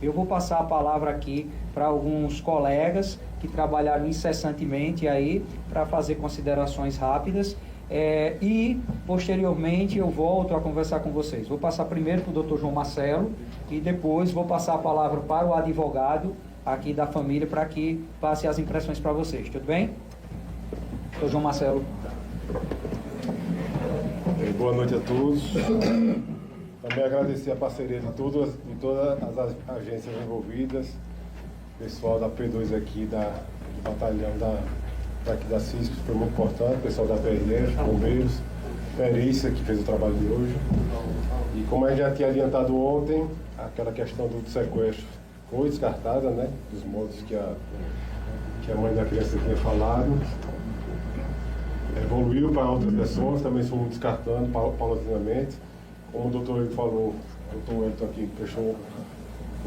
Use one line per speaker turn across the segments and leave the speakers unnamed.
Eu vou passar a palavra aqui para alguns colegas que trabalharam incessantemente aí para fazer considerações rápidas e posteriormente eu volto a conversar com vocês. Vou passar primeiro para o Dr. João Marcelo e depois vou passar a palavra para o advogado aqui da família para que passe as impressões para vocês. Tudo bem? Dr. João Marcelo.
Boa noite a todos. Também agradecer a parceria de todas as agências envolvidas, pessoal da P2 aqui, do batalhão daqui da CISP, foi muito importante, pessoal da PRF, bombeiros, perícia que fez o trabalho de hoje. E como a gente já tinha adiantado ontem, aquela questão do sequestro foi descartada, né, dos modos que a mãe da criança tinha falado. Evoluiu para outras pessoas, também fomos descartando paulatinamente. Como o doutor Elton falou, o doutor Elton aqui prestou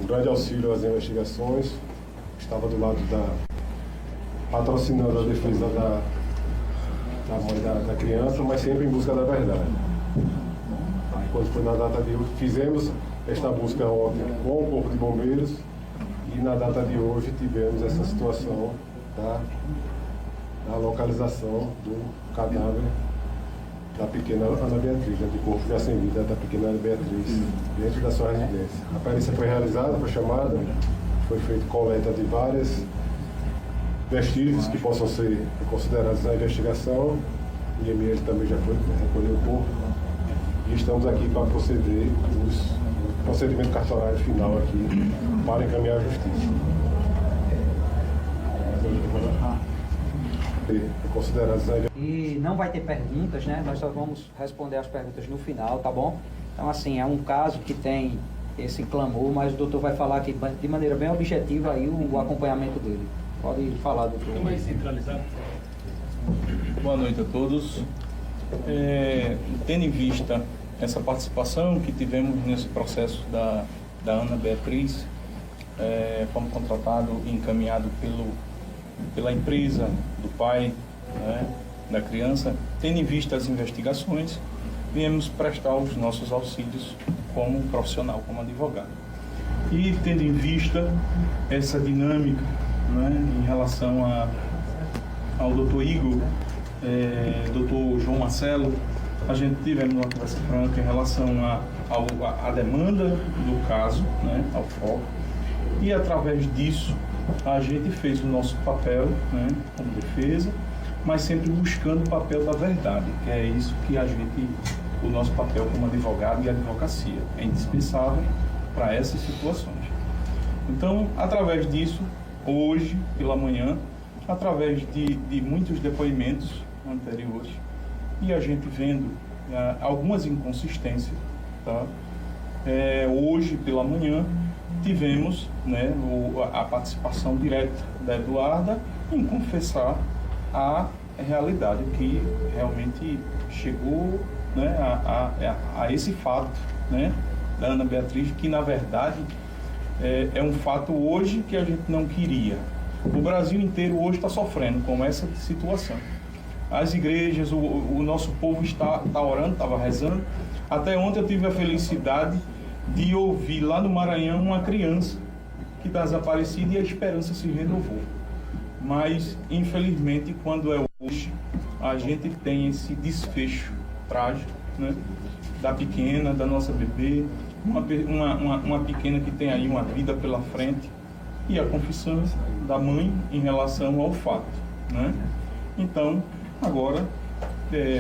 um grande auxílio às investigações, estava do lado patrocinando a defesa da mãe da criança, mas sempre em busca da verdade. Aí, quando foi na data de hoje, fizemos esta busca ontem com o Corpo de Bombeiros e na data de hoje tivemos essa situação da localização do cadáver da pequena Ana Beatriz, de corpo já sem vida da pequena Ana Beatriz, dentro da sua residência. A perícia foi realizada, foi chamada, foi feita coleta de vários vestígios que possam ser considerados na investigação. O IML também já foi recolher o corpo. E estamos aqui para proceder o procedimento cartorário final aqui para encaminhar à justiça.
E não vai ter perguntas, né? Nós só vamos responder as perguntas no final, tá bom? Então, assim, é um caso que tem esse clamor, mas o doutor vai falar aqui de maneira bem objetiva aí o acompanhamento dele. Pode falar, doutor.
Vai centralizar. Boa noite a todos. Tendo em vista essa participação que tivemos nesse processo da Ana Beatriz, fomos contratados e encaminhados pela empresa do pai, né, da criança. Tendo em vista as investigações, viemos prestar os nossos auxílios como profissional, como advogado. E tendo em vista essa dinâmica, né, em relação ao doutor Igor, doutor João Marcelo, a gente tivemos uma conversa franca em relação à demanda do caso, né, ao foco, e através disso a gente fez o nosso papel, né, como defesa, mas sempre buscando o papel da verdade, que é isso que o nosso papel como advogado e advocacia é indispensável para essas situações. Então, através disso, hoje pela manhã, através de muitos depoimentos anteriores, e a gente vendo algumas inconsistências, tá? Hoje pela manhã tivemos, né, a participação direta da Eduarda em confessar a realidade que realmente chegou, né, a esse fato, né, da Ana Beatriz, que na verdade é um fato hoje que a gente não queria. O Brasil inteiro hoje está sofrendo com essa situação. As igrejas, o nosso povo está orando, estava rezando. Até ontem eu tive a felicidade de ouvir lá no Maranhão uma criança que está desaparecida e a esperança se renovou. Mas, infelizmente, quando é hoje, a gente tem esse desfecho trágico, né, da pequena, da nossa bebê, uma pequena que tem aí uma vida pela frente, e a confissão da mãe em relação ao fato, né? Então, agora,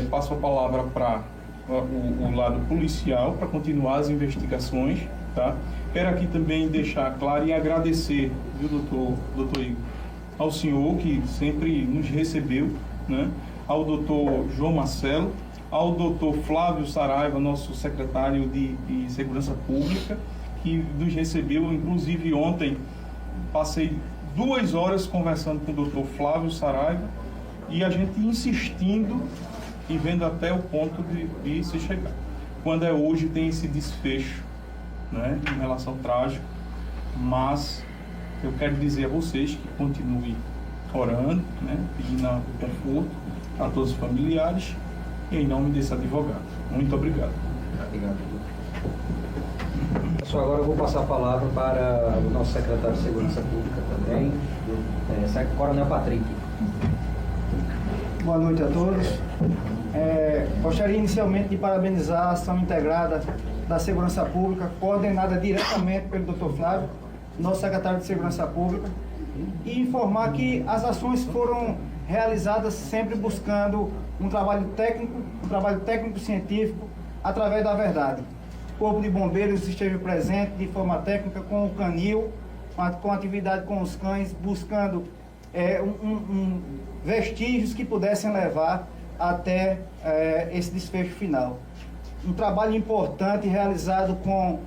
passo a palavra para o lado policial para continuar as investigações, tá? Quero aqui também deixar claro e agradecer, viu, doutor Igor, ao senhor que sempre nos recebeu, né? Ao doutor João Marcelo, ao doutor Flávio Saraiva, nosso secretário de Segurança Pública, que nos recebeu, inclusive ontem passei 2 horas conversando com o doutor Flávio Saraiva e a gente insistindo e vendo até o ponto de se chegar. Quando é hoje tem esse desfecho, né, em relação trágico, mas eu quero dizer a vocês que continue orando, né, pedindo o conforto a todos os familiares e em nome desse advogado. Muito obrigado.
Obrigado. Pessoal, agora eu vou passar a palavra para o nosso secretário de Segurança Pública também, Coronel Patrick.
Boa noite a todos. Gostaria inicialmente de parabenizar a ação integrada da Segurança Pública, coordenada diretamente pelo Dr. Flávio, nosso secretário de Segurança Pública, e informar que as ações foram realizadas sempre buscando um trabalho técnico-científico através da verdade. O Corpo de Bombeiros esteve presente de forma técnica com o canil, com atividade com os cães, buscando vestígios que pudessem levar até esse desfecho final. Um trabalho importante realizado com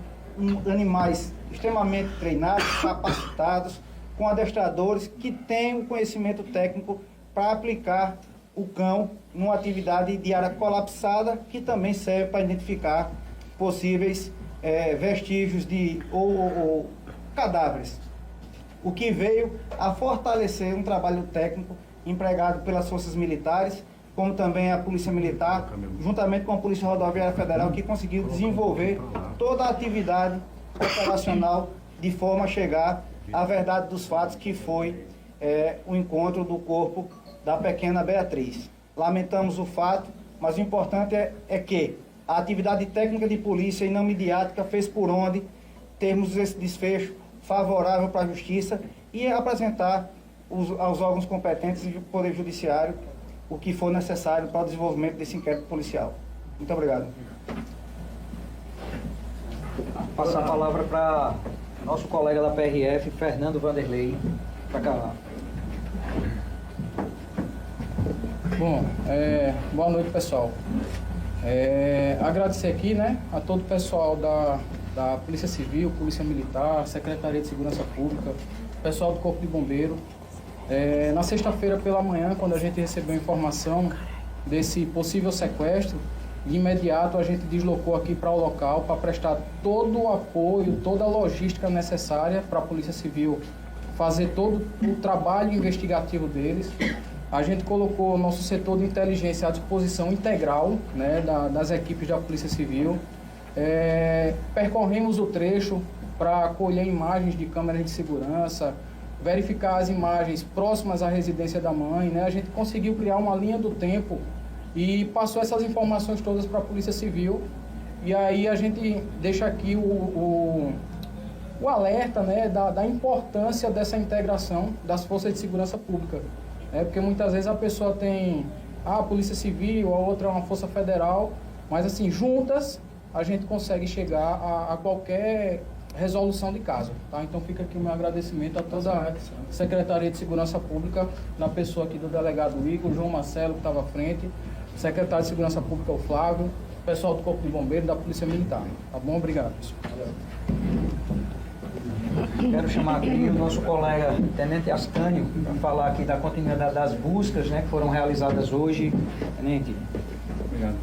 animais extremamente treinados, capacitados, com adestradores que têm o conhecimento técnico para aplicar o cão numa atividade de área colapsada, que também serve para identificar possíveis vestígios ou cadáveres. O que veio a fortalecer um trabalho técnico empregado pelas forças militares, como também a Polícia Militar, juntamente com a Polícia Rodoviária Federal, que conseguiu desenvolver toda a atividade operacional de forma a chegar à verdade dos fatos, que foi o encontro do corpo da pequena Beatriz. Lamentamos o fato, mas o importante é que a atividade técnica de polícia e não midiática fez por onde termos esse desfecho favorável para a Justiça e apresentar aos órgãos competentes e do Poder Judiciário o que for necessário para o desenvolvimento desse inquérito policial. Muito obrigado.
Passar a palavra para nosso colega da PRF, Fernando Vanderlei, para cá.
Bom, boa noite, pessoal. Agradecer aqui, a todo o pessoal da Polícia Civil, Polícia Militar, Secretaria de Segurança Pública, pessoal do Corpo de Bombeiro. Na sexta-feira pela manhã, quando a gente recebeu a informação desse possível sequestro, de imediato a gente deslocou aqui para o local para prestar todo o apoio, toda a logística necessária para a Polícia Civil fazer todo o trabalho investigativo deles. A gente colocou o nosso setor de inteligência à disposição integral, das equipes da Polícia Civil. Percorremos o trecho para colher imagens de câmeras de segurança, verificar as imagens próximas à residência da mãe, A gente conseguiu criar uma linha do tempo e passou essas informações todas para a Polícia Civil. E aí a gente deixa aqui o alerta, da importância dessa integração das forças de segurança pública. Porque muitas vezes a pessoa tem a Polícia Civil, a outra é uma força federal, mas assim, juntas a gente consegue chegar a qualquer resolução de caso, Então fica aqui o meu agradecimento a toda a Secretaria de Segurança Pública, na pessoa aqui do delegado Igor, João Marcelo, que estava à frente, secretário de Segurança Pública, o Flávio, pessoal do Corpo de Bombeiro, da Polícia Militar. Tá bom? Obrigado.
Quero chamar aqui o nosso colega Tenente Ascânio para falar aqui da continuidade das buscas, que foram realizadas hoje. Tenente.
Obrigado.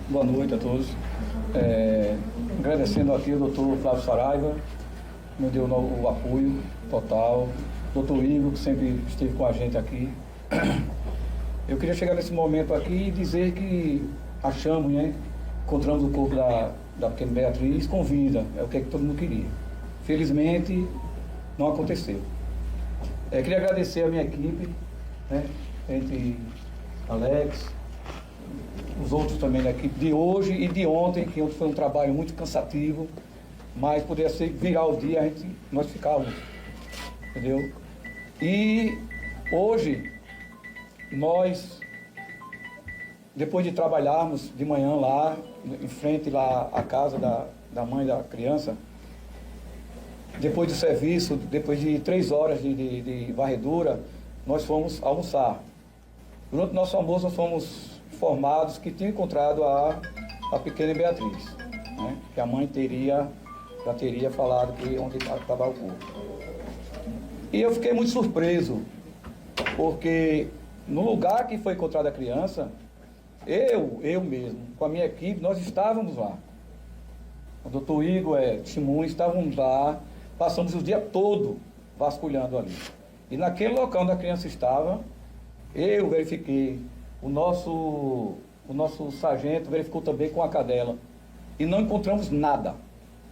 Boa noite a todos. Agradecendo aqui o doutor Flávio Saraiva, que me deu o apoio total, doutor Igor, que sempre esteve com a gente aqui. Eu queria chegar nesse momento aqui e dizer que achamos, encontramos o corpo da pequena Beatriz com vida, é o que todo mundo queria. Felizmente, não aconteceu. Queria agradecer a minha equipe, entre Alex, os outros também da equipe de hoje e de ontem, que ontem foi um trabalho muito cansativo, mas poderia ser virar o dia, nós ficávamos, entendeu? E hoje, nós, depois de trabalharmos de manhã lá, em frente lá à casa da mãe da criança, depois do serviço, depois de 3 horas de varredura, nós fomos almoçar. Durante o nosso almoço, nós fomos informados que tinham encontrado a pequena Beatriz, que a mãe já teria falado que onde estava o corpo. E eu fiquei muito surpreso, porque no lugar que foi encontrada a criança, eu mesmo, com a minha equipe, nós estávamos lá. O doutor Igor testemunho, estávamos lá, passamos o dia todo vasculhando ali. E naquele local onde a criança estava, eu verifiquei, o nosso sargento verificou também com a cadela. E não encontramos nada.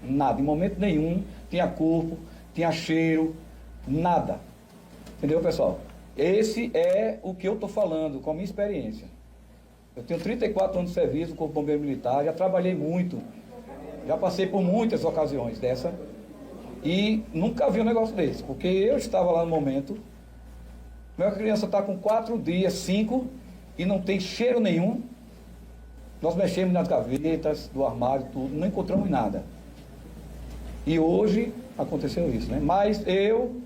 Nada, em momento nenhum tinha corpo, tinha cheiro, nada. Entendeu, pessoal? Esse é o que eu estou falando com a minha experiência. Eu tenho 34 anos de serviço no Corpo Bombeiro Militar, já trabalhei muito, já passei por muitas ocasiões dessa e nunca vi um negócio desse, porque eu estava lá no momento, minha criança está com 4 dias, 5 e não tem cheiro nenhum. Nós mexemos nas gavetas do armário, tudo, não encontramos nada. E hoje aconteceu isso, né? Mas eu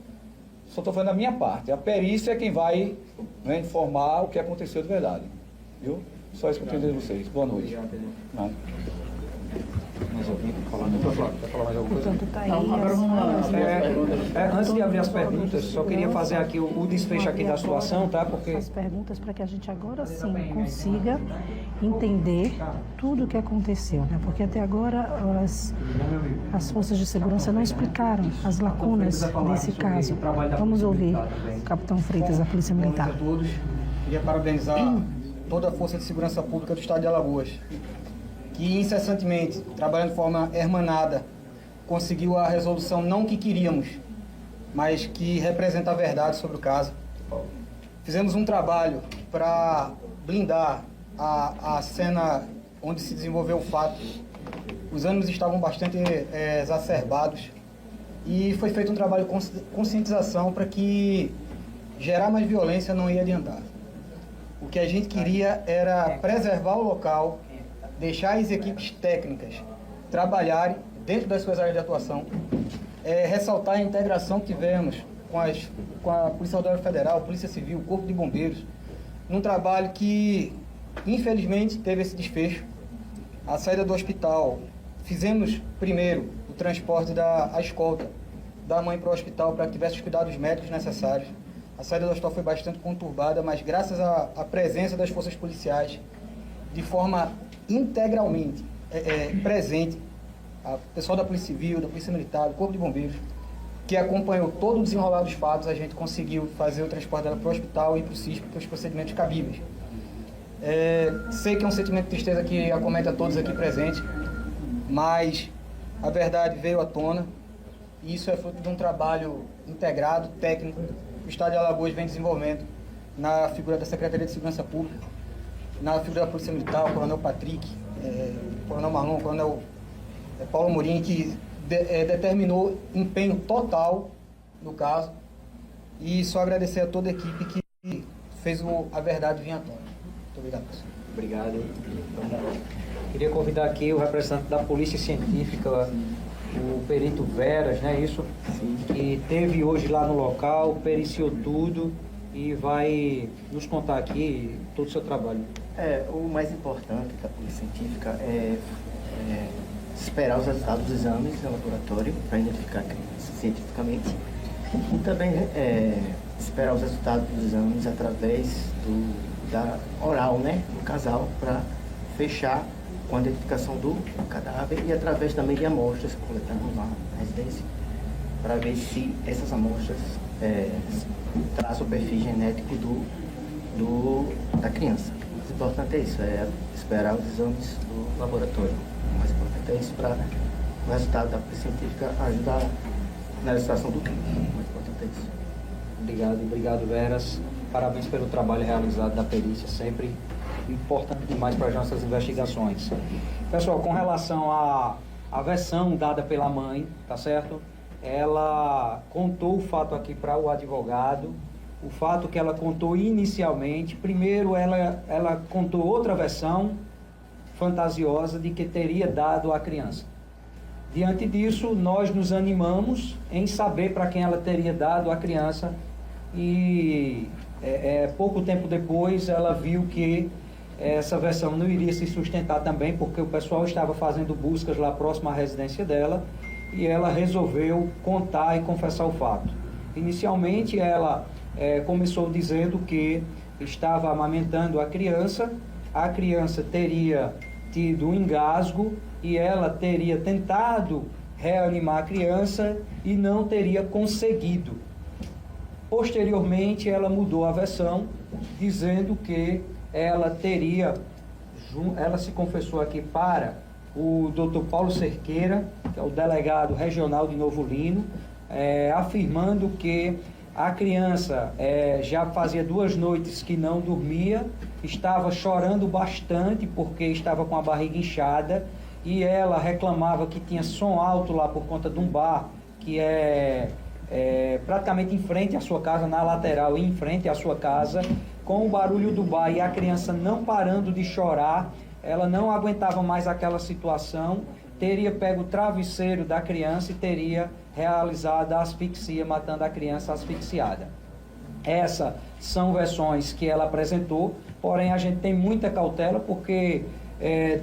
só estou fazendo a minha parte. A perícia é quem vai, né, informar o que aconteceu de verdade. Viu? Só isso que eu tenho a dizer a vocês. Boa noite. Nada. Mais alguém quer falar? Quer falar mais alguma coisa?
Antes de abrir as perguntas, só queria fazer aqui o desfecho aqui da situação, tá? Porque
as perguntas para que a gente agora sim consiga entender tudo o que aconteceu, né? Porque até agora as forças de segurança não explicaram as lacunas desse caso. Vamos ouvir o Capitão Freitas da Polícia Militar.
Bom dia a todos. Queria parabenizar toda a Força de Segurança Pública do Estado de Alagoas, que incessantemente, trabalhando de forma hermanada, conseguiu a resolução não que queríamos, mas que representa a verdade sobre o caso. Fizemos um trabalho para blindar a cena onde se desenvolveu o fato. Os ânimos estavam bastante exacerbados e foi feito um trabalho de conscientização para que gerar mais violência não ia adiantar. O que a gente queria era preservar o local, deixar as equipes técnicas trabalharem dentro das suas áreas de atuação, ressaltar a integração que tivemos com a Polícia Rodoviária Federal, Polícia Civil, Corpo de Bombeiros, num trabalho que, infelizmente, teve esse desfecho. A saída do hospital, fizemos primeiro o transporte da escolta da mãe para o hospital para que tivesse os cuidados médicos necessários. A saída do hospital foi bastante conturbada, mas graças à presença das forças policiais, de forma integralmente presente, o pessoal da Polícia Civil, da Polícia Militar, do Corpo de Bombeiros, que acompanhou todo o desenrolar dos fatos, a gente conseguiu fazer o transporte dela para o hospital e para o CISP, para os procedimentos cabíveis. Sei que é um sentimento de tristeza que acomete a todos aqui presentes, mas a verdade veio à tona e isso é fruto de um trabalho integrado, técnico, que o Estado de Alagoas vem desenvolvendo na figura da Secretaria de Segurança Pública, na figura da Polícia Militar, o Coronel Patrick, o Coronel Marlon, o Coronel Paulo Morim, que determinou empenho total no caso, e só agradecer a toda a equipe que fez a verdade vir à tona. Muito obrigado, professor.
obrigado. Queria convidar aqui o representante da Polícia Científica, o perito Veras, né, isso? Sim. Que teve hoje lá no local, periciou tudo e vai nos contar aqui todo o seu trabalho.
O mais importante da Polícia Científica é esperar os resultados dos exames no laboratório para identificar cientificamente e também esperar os resultados dos exames através da oral, né, do casal, para fechar com a identificação do cadáver e através também de amostras que coletamos na residência para ver se essas amostras traçam o perfil genético da criança. O mais importante é isso, esperar os exames do laboratório. O mais importante é isso para o resultado da Polícia Científica ajudar na realização do crime. O mais importante é isso.
Obrigado, Veras. Parabéns pelo trabalho realizado da perícia, sempre importante demais para as nossas investigações. Pessoal, com relação à versão dada pela mãe, tá certo? Ela contou o fato aqui para o advogado, o fato que ela contou inicialmente. Primeiro, ela contou outra versão fantasiosa de que teria dado à criança. Diante disso, nós nos animamos em saber para quem ela teria dado a criança e pouco tempo depois ela viu que essa versão não iria se sustentar também, porque o pessoal estava fazendo buscas lá próximo à residência dela e ela resolveu contar e confessar o fato. Inicialmente ela começou dizendo que estava amamentando a criança teria tido um engasgo e ela teria tentado reanimar a criança e não teria conseguido. Posteriormente ela mudou a versão, dizendo que ela se confessou aqui para o Dr. Paulo Cerqueira, que é o delegado regional de Novo Lino, afirmando que a criança já fazia 2 noites que não dormia, estava chorando bastante porque estava com a barriga inchada, e ela reclamava que tinha som alto lá por conta de um bar que é praticamente em frente à sua casa, na lateral e em frente à sua casa, com o barulho do bar e a criança não parando de chorar. Ela não aguentava mais aquela situação, teria pego o travesseiro da criança e teria realizado a asfixia, matando a criança asfixiada. Essas são versões que ela apresentou, porém a gente tem muita cautela porque,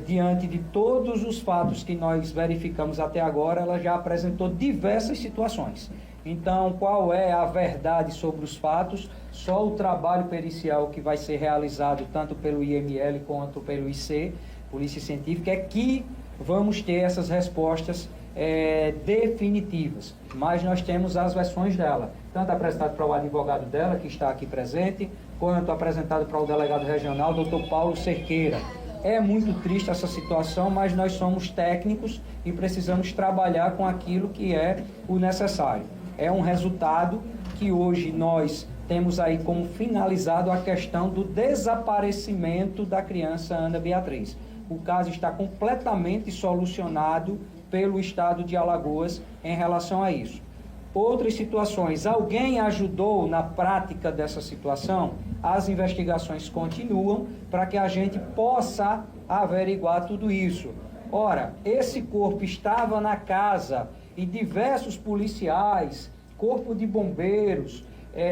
diante de todos os fatos que nós verificamos até agora, ela já apresentou diversas situações. Então, qual é a verdade sobre os fatos? Só o trabalho pericial que vai ser realizado tanto pelo IML quanto pelo IC, Polícia Científica, é que vamos ter essas respostas definitivas. Mas nós temos as versões dela, tanto apresentado para o advogado dela, que está aqui presente, quanto apresentado para o delegado regional, Dr. Paulo Cerqueira. É muito triste essa situação, mas nós somos técnicos e precisamos trabalhar com aquilo que é o necessário. É um resultado que hoje nós temos aí como finalizado a questão do desaparecimento da criança Ana Beatriz. O caso está completamente solucionado pelo Estado de Alagoas em relação a isso. Outras situações, alguém ajudou na prática dessa situação? As investigações continuam para que a gente possa averiguar tudo isso. Ora, esse corpo estava na casa e diversos policiais, corpo de bombeiros,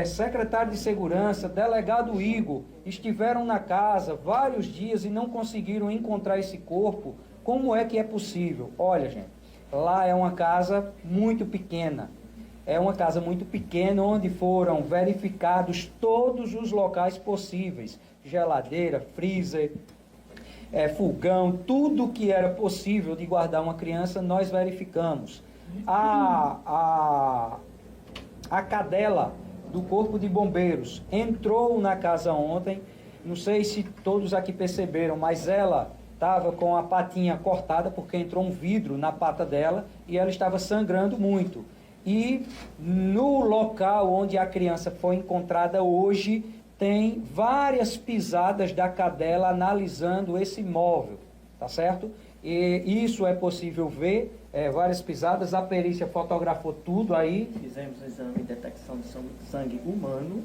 secretário de segurança, delegado Igor, estiveram na casa vários dias e não conseguiram encontrar esse corpo. Como é que é possível? Olha, gente, lá é uma casa muito pequena. É uma casa muito pequena onde foram verificados todos os locais possíveis. Geladeira, freezer, fogão, tudo que era possível de guardar uma criança, nós verificamos. A cadela do Corpo de Bombeiros entrou na casa ontem, não sei se todos aqui perceberam, mas ela estava com a patinha cortada porque entrou um vidro na pata dela e ela estava sangrando muito. E no local onde a criança foi encontrada hoje, tem várias pisadas da cadela analisando esse imóvel, tá certo? E isso é possível ver, várias pisadas, a perícia fotografou tudo aí.
Fizemos um exame de detecção de sangue humano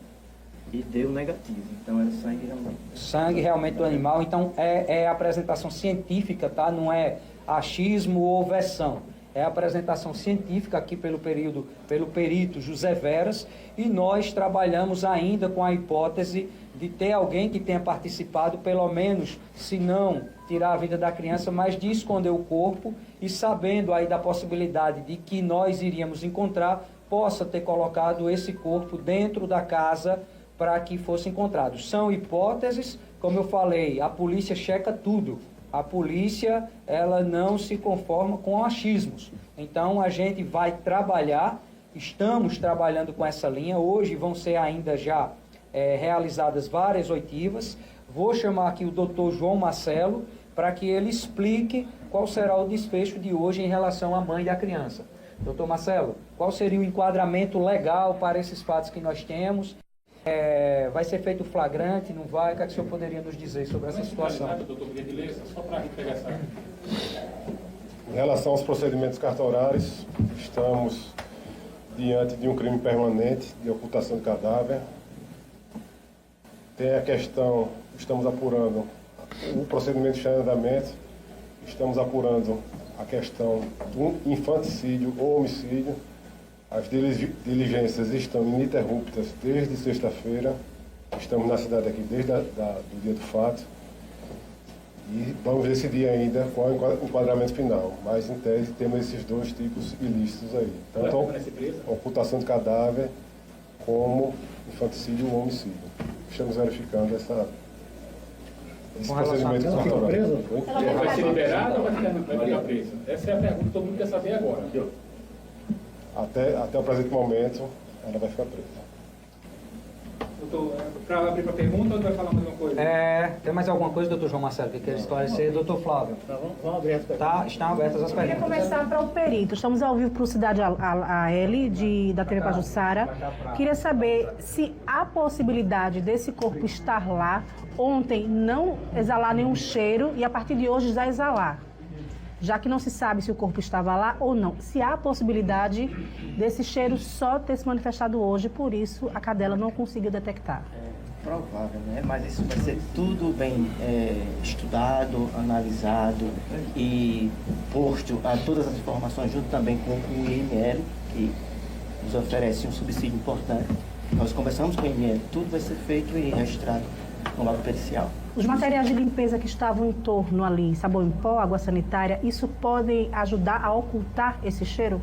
e deu negativo, então era sangue realmente.
Sangue realmente do animal, então é apresentação científica, tá? Não é achismo ou versão. É a apresentação científica aqui pelo perito José Veras, e nós trabalhamos ainda com a hipótese de ter alguém que tenha participado, pelo menos, se não tirar a vida da criança, mas de esconder o corpo, e sabendo aí da possibilidade de que nós iríamos encontrar, possa ter colocado esse corpo dentro da casa para que fosse encontrado. São hipóteses, como eu falei, a polícia checa tudo. A polícia, ela não se conforma com achismos. Então, a gente vai trabalhar, estamos trabalhando com essa linha. Hoje vão ser ainda já realizadas várias oitivas. Vou chamar aqui o doutor João Marcelo para que ele explique qual será o desfecho de hoje em relação à mãe da criança. Doutor Marcelo, qual seria o enquadramento legal para esses fatos que nós temos? Vai ser feito flagrante, não vai? O que o senhor poderia nos dizer sobre essa situação?
Doutor, só para a gente pegar essa...
Em relação aos procedimentos cartorários, estamos diante de um crime permanente de ocultação de cadáver. Tem a questão, estamos apurando o procedimento está em andamento, estamos apurando a questão do infanticídio ou homicídio. As diligências estão ininterruptas desde sexta-feira. Estamos na cidade aqui desde do dia do fato. E vamos ver esse dia ainda qual é o enquadramento final. Mas, em tese, temos esses dois tipos ilícitos aí. Tanto a ocultação de cadáver como infanticídio ou homicídio. Estamos verificando esse procedimento cartorário.
Ela vai ser liberada ou vai ficar presa? Essa é a pergunta que todo mundo quer saber agora.
Até o presente momento, ela vai ficar presa.
Doutor, para abrir para pergunta ou vai falar mais uma coisa?
Tem mais alguma coisa, doutor João Marcelo, que quer esclarecer? Doutor Flávio?
Vamos abrir as perguntas.
Estão abertas as
Eu queria
perguntas.
começar para o perito. Estamos ao vivo para o Cidade AL da TV Pajuçara. Queria saber se há possibilidade desse corpo estar lá, ontem não exalar nenhum cheiro e a partir de hoje já exalar. Já que não se sabe se o corpo estava lá ou não. Se há possibilidade desse cheiro só ter se manifestado hoje, por isso a cadela não conseguiu detectar.
Provável, né? Mas isso vai ser tudo bem estudado, analisado e posto a todas as informações junto também com o IML, que nos oferece um subsídio importante. Nós conversamos com o IML, tudo vai ser feito e registrado no laudo pericial.
Os materiais de limpeza que estavam em torno ali, sabão em pó, água sanitária, isso pode ajudar a ocultar esse cheiro?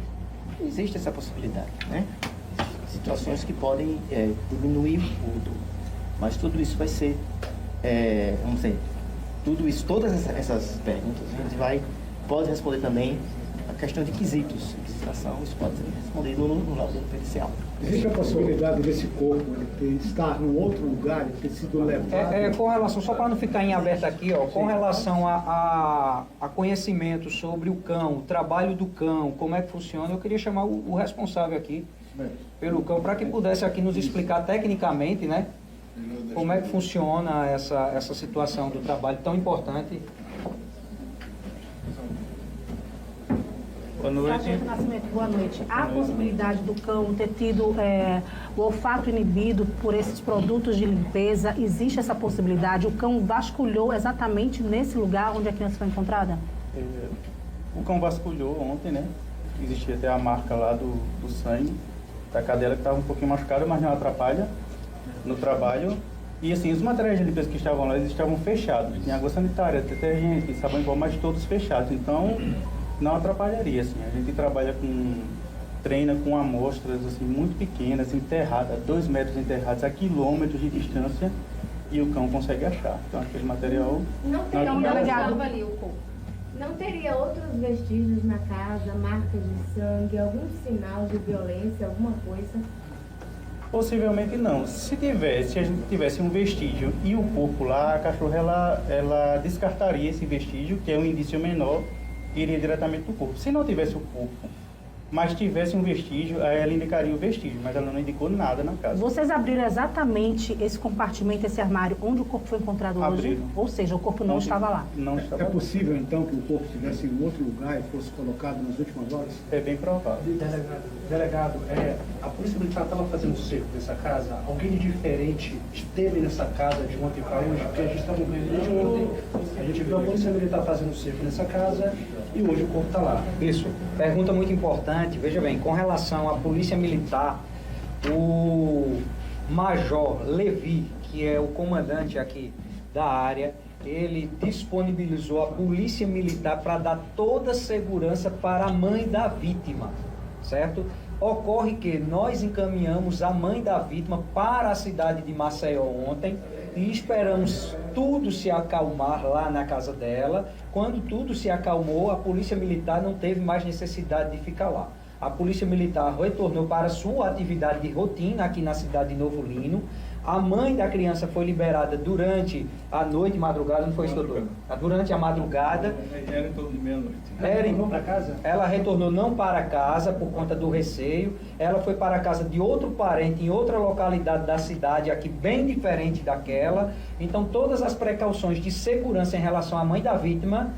Existe essa possibilidade, né? Situações que podem diminuir o odor. Mas tudo isso vai ser, vamos dizer, tudo isso, todas essas perguntas, a gente pode responder também a questão de quesitos, registração, isso pode ser respondido no laudo pericial.
Existe a possibilidade desse corpo estar em outro lugar, ter sido levado?
Com relação, só para não ficar em aberto aqui, com relação a conhecimento sobre o cão, o trabalho do cão, como é que funciona, eu queria chamar o responsável aqui pelo cão, para que pudesse aqui nos explicar tecnicamente, né, como é que funciona essa situação do trabalho tão importante.
Boa noite.
Sargento Nascimento, boa noite. Há a possibilidade do cão ter tido o olfato inibido por esses produtos de limpeza? Existe essa possibilidade? O cão vasculhou exatamente nesse lugar onde a criança foi encontrada?
O cão vasculhou ontem, né? Existia até a marca lá do sangue da cadela que estava um pouquinho machucada, mas não atrapalha no trabalho. E assim, os materiais de limpeza que estavam lá, eles estavam fechados. Tinha água sanitária, detergente, sabão em pó, mas todos fechados. Então, não atrapalharia, assim. A gente treina com amostras assim, muito pequenas, enterradas, 2 metros enterrados a quilômetros de distância, e o cão consegue achar. Então aquele material...
Não estava ali o corpo. Não teria outros vestígios na casa, marcas de sangue, algum sinal de violência, alguma coisa?
Possivelmente não. Se a gente tivesse um vestígio e o corpo lá, a cachorra ela descartaria esse vestígio, que é um indício menor, iria diretamente para o corpo. Se não tivesse o corpo, mas tivesse um vestígio, aí ela indicaria o vestígio, mas ela não indicou nada na casa.
Vocês abriram exatamente esse compartimento, esse armário, onde o corpo foi encontrado hoje?
Abriram.
Ou seja, o corpo não estava lá?
Não estava
É
lá.
possível, então, que o corpo estivesse em outro lugar e fosse colocado nas últimas horas?
É bem provável.
Delegado, a Polícia Militar estava fazendo cerco nessa casa. Alguém de diferente esteve nessa casa de ontem para hoje? Porque a gente estava vendo desde ontem. A gente viu a Polícia Militar fazendo cerco nessa casa e hoje o corpo está lá.
Isso. Pergunta muito importante. Veja bem, com relação à Polícia Militar, o Major Levi, que é o comandante aqui da área, ele disponibilizou a Polícia Militar para dar toda a segurança para a mãe da vítima, certo? Ocorre que nós encaminhamos a mãe da vítima para a cidade de Maceió ontem e esperamos tudo se acalmar lá na casa dela. Quando tudo se acalmou, a Polícia Militar não teve mais necessidade de ficar lá. A Polícia Militar retornou para sua atividade de rotina aqui na cidade de Novo Lino. A mãe da criança foi liberada durante a noite, madrugada, não foi isso, doutor? Durante a madrugada.
Era em torno de meia-noite.
Ela retornou para casa?
Ela retornou não para casa por conta do receio. Ela foi para a casa de outro parente em outra localidade da cidade, aqui bem diferente daquela. Então todas as precauções de segurança em relação à mãe da vítima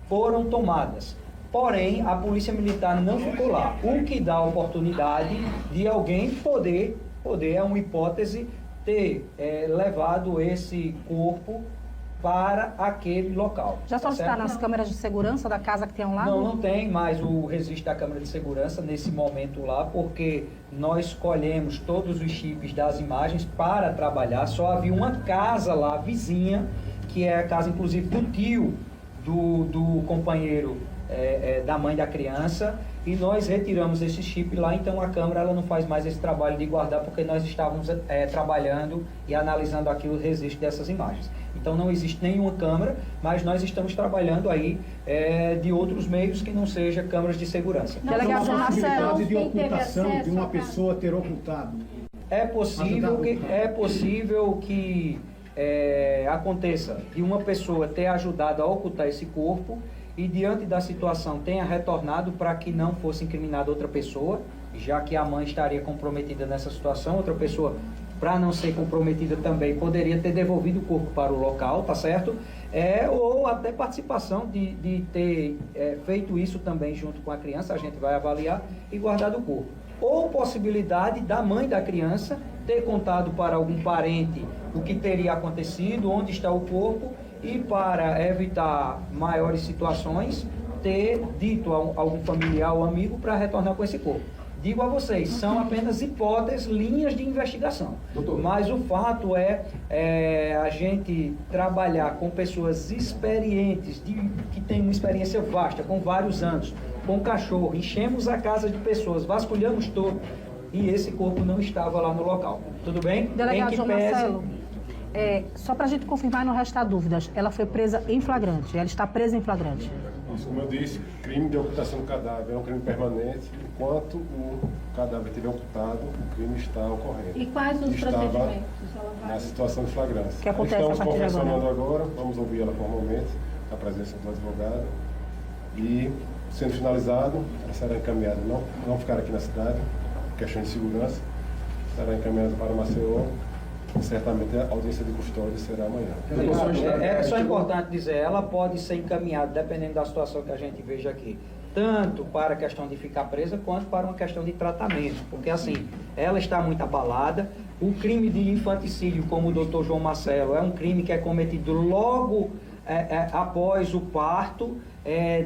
foram tomadas. Porém, a Polícia Militar não ficou lá, o que dá a oportunidade de alguém poder é uma hipótese, ter levado esse corpo para aquele local.
Já solicitaram nas câmeras de segurança da casa que tem ao lado?
Não tem mais o registro da câmera de segurança nesse momento lá, porque nós colhemos todos os chips das imagens para trabalhar. Só havia uma casa lá, vizinha, que é a casa, inclusive, do tio do companheiro da mãe da criança, e nós retiramos esse chip lá. Então a câmera ela não faz mais esse trabalho de guardar, porque nós estávamos trabalhando e analisando aqui o registro dessas imagens. Então não existe nenhuma câmera, mas nós estamos trabalhando aí de outros meios que não seja câmeras de segurança.
Delegado Marcelo, de ocultação de uma pessoa ter ocultado
É possível que aconteça de uma pessoa ter ajudado a ocultar esse corpo e, diante da situação, tenha retornado para que não fosse incriminada outra pessoa, já que a mãe estaria comprometida nessa situação. Outra pessoa, para não ser comprometida também, poderia ter devolvido o corpo para o local, tá certo? Ou até participação de ter feito isso também junto com a criança, a gente vai avaliar, e guardado o corpo. Ou possibilidade da mãe da criança ter contado para algum parente o que teria acontecido, onde está o corpo, e para evitar maiores situações, ter dito a algum familiar ou amigo para retornar com esse corpo. Digo a vocês, são apenas hipóteses, linhas de investigação. Mas o fato é a gente trabalhar com pessoas experientes, que têm uma experiência vasta, com vários anos, com cachorro, enchemos a casa de pessoas, vasculhamos todo, e esse corpo não estava lá no local. Tudo bem?
Delegado João Marcelo, só para a gente confirmar e não restar dúvidas, ela foi presa em flagrante, ela está presa em flagrante.
Isso, como eu disse, crime de ocultação do cadáver é um crime permanente. Enquanto o cadáver estiver ocultado, o crime está ocorrendo.
E quais os procedimentos?
Na situação de flagrância.
Que acontece
Estamos
a partir de
confessionando agora, vamos ouvir ela formalmente, na presença do advogado. E, sendo finalizado, ela será encaminhada, não ficar aqui na cidade, questão de segurança, será encaminhada para Maceió. Certamente a audiência de custódia será amanhã.
É só importante dizer, ela pode ser encaminhada, dependendo da situação que a gente veja aqui, tanto para a questão de ficar presa, quanto para uma questão de tratamento, porque assim, ela está muito abalada. O crime de infanticídio, como o doutor João Marcelo, é um crime que é cometido logo após o parto,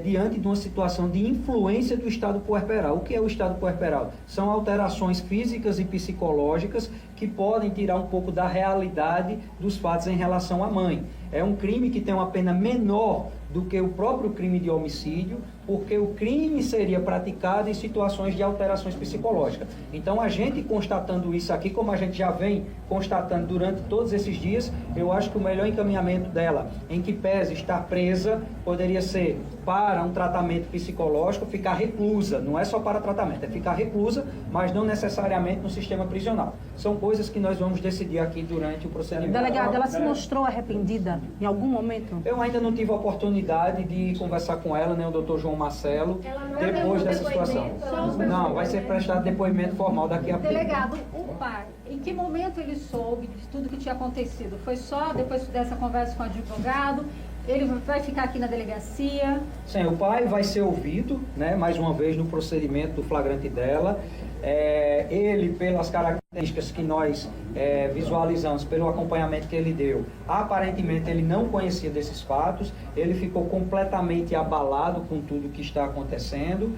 diante de uma situação de influência do estado puerperal. O que é o estado puerperal? São alterações físicas e psicológicas que podem tirar um pouco da realidade dos fatos em relação à mãe. É um crime que tem uma pena menor do que o próprio crime de homicídio, porque o crime seria praticado em situações de alterações psicológicas. Então, a gente constatando isso aqui, como a gente já vem constatando durante todos esses dias, eu acho que o melhor encaminhamento dela, em que pese estar presa, poderia ser para um tratamento psicológico, ficar reclusa. Não é só para tratamento, é ficar reclusa, mas não necessariamente no sistema prisional. São coisas que nós vamos decidir aqui durante o procedimento.
Delegado, ela se mostrou arrependida em algum momento?
Eu ainda não tive a oportunidade de conversar com ela, nem o doutor João Marcelo, depois dessa situação. Não, vai ser prestado depoimento formal daqui a pouco.
Delegado, o pai, em que momento ele soube de tudo que tinha acontecido? Foi só depois dessa conversa com o advogado? Ele vai ficar aqui na delegacia?
Sim, o pai vai ser ouvido, né, mais uma vez no procedimento do flagrante dela. Ele, pelas características que nós visualizamos, pelo acompanhamento que ele deu, aparentemente ele não conhecia desses fatos, ele ficou completamente abalado com tudo que está acontecendo,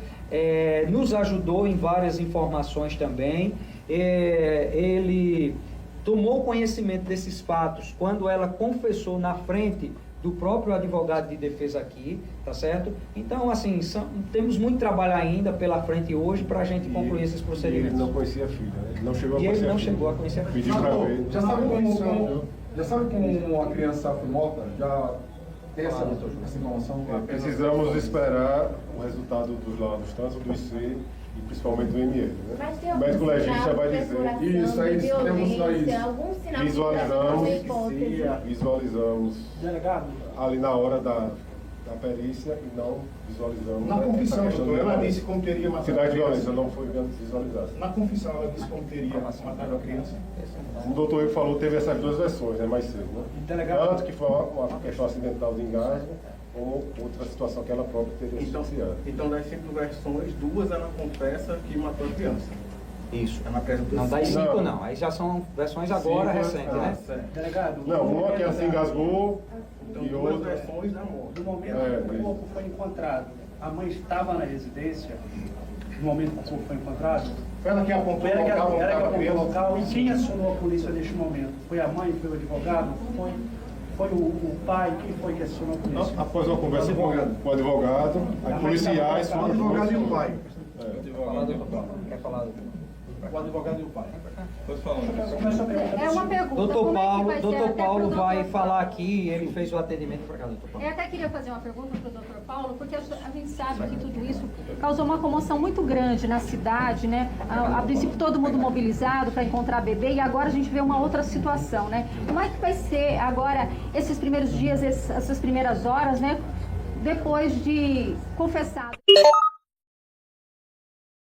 nos ajudou em várias informações também, ele tomou conhecimento desses fatos quando ela confessou na frente do próprio advogado de defesa aqui, tá certo? Então, assim, temos muito trabalho ainda pela frente hoje para a gente concluir esses procedimentos.
Ele não conhecia a filha, né? Ele não chegou a conhecer a filha.
Ele não chegou a conhecer a filha.
Pediu para ver.
Já sabe como a criança foi morta? Já tem essa informação?
Precisamos esperar o resultado dos laudos, tanto do IC e principalmente do ML, né? O médico legista vai dizer.
Isso, aí temos só isso.
Visualizamos ali na hora da perícia e não visualizamos.
Na confissão, doutor, ela disse como teria matado a
criança. De violência
criança.
não foi visualizada.
Na confissão, ela disse como teria matado a criança.
O doutor Ivo falou, teve essas duas versões, né, mais cedo, né? Tanto que foi uma questão acidental de engasgo, ou outra situação que ela própria teria associado.
Então, das 5 versões, 2 ela confessa que matou a criança.
Isso. Não das 5 não. Aí já são versões agora recentes, né?
Delegado.
Não, uma que se engasgou e outra.
Versões da morte.
Do momento que o corpo foi encontrado, a mãe estava na residência, no momento que o corpo foi encontrado?
Ela que apontou
o local. E quem acionou a polícia neste momento? Foi a mãe, foi o advogado? Foi o pai? Quem foi que acionou a polícia?
Após uma conversa com o advogado, policiais...
O advogado e o pai.
Quer falar?
O advogado e o pai.
É uma pergunta.
Doutor Paulo vai falar aqui, ele fez o atendimento para cá, doutor Paulo.
Eu até queria fazer uma pergunta para o doutor Paulo. Paulo, porque a gente sabe que tudo isso causou uma comoção muito grande na cidade, né? A princípio todo mundo mobilizado para encontrar bebê e agora a gente vê uma outra situação, né? Como é que vai ser agora esses primeiros dias, essas primeiras horas, né? Depois de confessado.